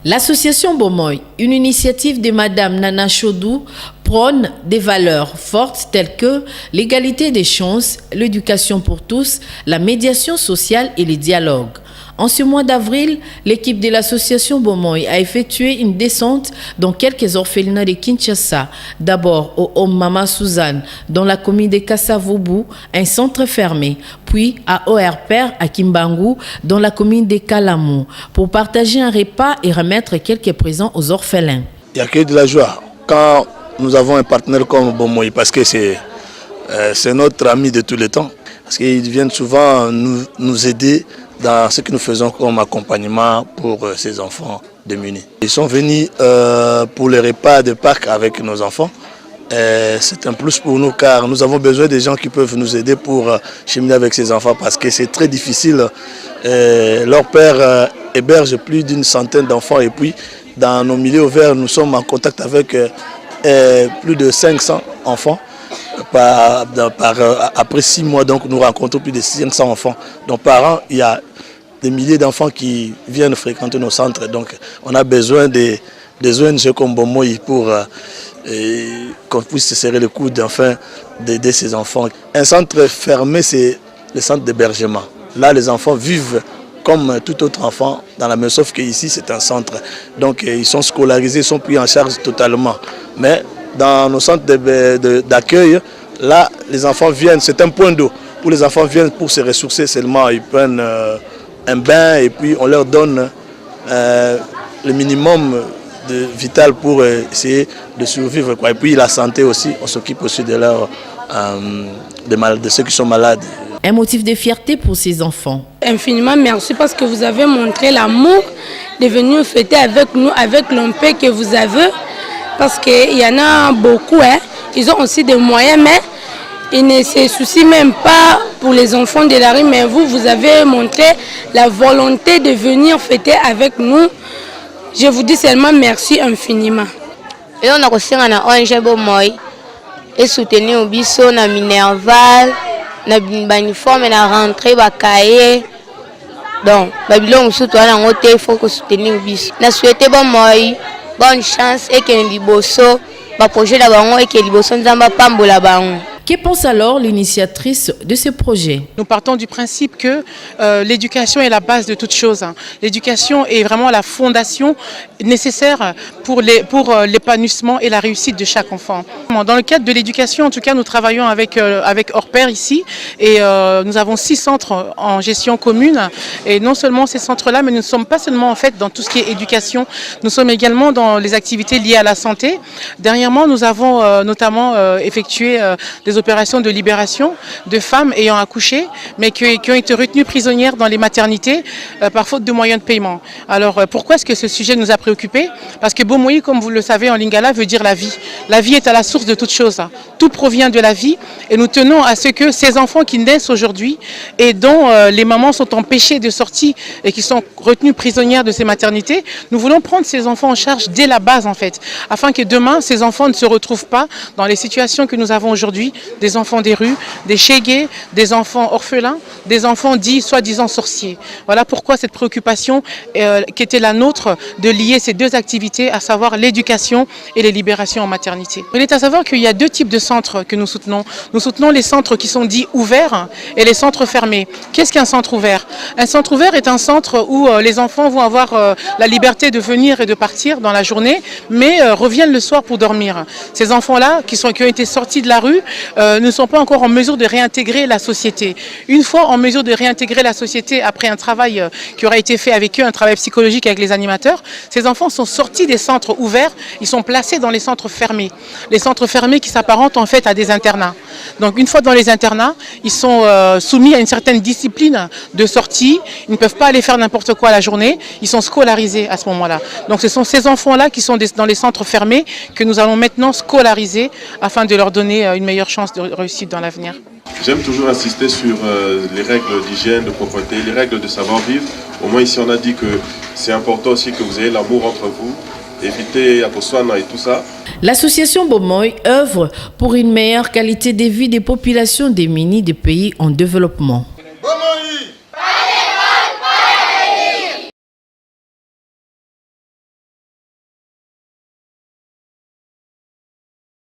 L'association Bomoy, une initiative de Madame Nana Chodou, prône des valeurs fortes telles que l'égalité des chances, l'éducation pour tous, la médiation sociale et le dialogue. En ce mois d'avril, l'équipe de l'association Bomoy a effectué une descente dans quelques orphelinats de Kinshasa. D'abord au Home Mama Suzanne, dans la commune de Kassavubu, un centre fermé. Puis à OR-Père à Kimbangu, dans la commune de Kalamu, pour partager un repas et remettre quelques présents aux orphelins. Il y a que de la joie quand nous avons un partenaire comme Bomoy, parce que c'est notre ami de tous les temps. Parce qu'ils viennent souvent nous aider dans ce que nous faisons comme accompagnement pour ces enfants démunis. Ils sont venus pour les repas de Pâques avec nos enfants. C'est un plus pour nous car nous avons besoin des gens qui peuvent nous aider pour cheminer avec ces enfants parce que c'est très difficile. Leur père héberge plus d'une centaine d'enfants et puis dans nos milieux ouverts, nous sommes en contact avec plus de 500 enfants. Après 6 mois, donc, nous rencontrons plus de 500 enfants. Donc par an, il y a des milliers d'enfants qui viennent fréquenter nos centres. Donc on a besoin des ONG comme Bomoy pour qu'on puisse se serrer le coude afin d'aider ces enfants. Un centre fermé, c'est le centre d'hébergement. Là, les enfants vivent comme tout autre enfant dans la maison, sauf qu'ici, c'est un centre. Donc ils sont scolarisés, ils sont pris en charge totalement. Mais dans nos centres d'accueil, là, les enfants viennent, c'est un point d'eau. Où les enfants viennent pour se ressourcer seulement, ils prennent un bain et puis on leur donne le minimum vital pour essayer de survivre. Et puis la santé aussi, on s'occupe aussi de ceux qui sont malades. Un motif de fierté pour ces enfants. Infiniment merci parce que vous avez montré l'amour de venir fêter avec nous, avec l'empire que vous avez. Parce qu'il y en a beaucoup, hein. Ils ont aussi des moyens, mais ils ne se soucient même pas pour les enfants de la rue. Mais vous avez montré la volonté de venir fêter avec nous. Je vous dis seulement merci infiniment. Et on a reçu un ONG Bomoy et soutenu au biso na Minerval, na uniforme na rentrée ba cahier. Donc, Babylon surtout na ngote il faut que soutenir au biso. Na souhaité Bomoy bonne chance et que liboso ba projet la bango et que liboso nzamba pambola bango. Que pense alors l'initiatrice de ce projet? Nous partons du principe que l'éducation est la base de toute chose. L'éducation est vraiment la fondation nécessaire pour l'épanouissement et la réussite de chaque enfant. Dans le cadre de l'éducation, en tout cas, nous travaillons avec OR-Père ici et nous avons 6 centres en gestion commune. Et non seulement ces centres-là, mais nous ne sommes pas seulement en fait dans tout ce qui est éducation, nous sommes également dans les activités liées à la santé. Dernièrement, nous avons notamment effectué des opérations de libération de femmes ayant accouché, mais qui ont été retenues prisonnières dans les maternités par faute de moyens de paiement. Alors pourquoi est-ce que ce sujet nous a préoccupés? Parce que Bomoy, comme vous le savez en lingala, veut dire la vie. La vie est à la source de toute chose. Tout provient de la vie et nous tenons à ce que ces enfants qui naissent aujourd'hui et dont les mamans sont empêchées de sortir et qui sont retenues prisonnières de ces maternités, nous voulons prendre ces enfants en charge dès la base en fait, afin que demain ces enfants ne se retrouvent pas dans les situations que nous avons aujourd'hui, des enfants des rues, des chégués, des enfants orphelins, des enfants dits soi-disant sorciers. Voilà pourquoi cette préoccupation qui était la nôtre de lier ces 2 activités, à savoir l'éducation et les libérations en maternité. Il est à savoir qu'il y a 2 types de centres que nous soutenons. Nous soutenons les centres qui sont dits ouverts et les centres fermés. Qu'est-ce qu'un centre ouvert? Un centre ouvert est un centre où les enfants vont avoir la liberté de venir et de partir dans la journée, mais reviennent le soir pour dormir. Ces enfants-là, qui ont été sortis de la rue, ne sont pas encore en mesure de réintégrer la société. Une fois en mesure de réintégrer la société après un travail qui aura été fait avec eux, un travail psychologique avec les animateurs, ces enfants sont sortis des centres ouverts, ils sont placés dans les centres fermés. Les centres fermés qui s'apparentent en fait à des internats. Donc une fois dans les internats, ils sont soumis à une certaine discipline de sortie, ils ne peuvent pas aller faire n'importe quoi la journée, ils sont scolarisés à ce moment-là. Donc ce sont ces enfants-là qui sont dans les centres fermés que nous allons maintenant scolariser afin de leur donner une meilleure chance de réussite dans l'avenir. J'aime toujours insister sur les règles d'hygiène, de propreté, les règles de savoir-vivre. Au moins ici on a dit que c'est important aussi que vous ayez l'amour entre vous, éviter Akoswana et tout ça. L'association Bomoy œuvre pour une meilleure qualité de vie des populations démunies des pays en développement.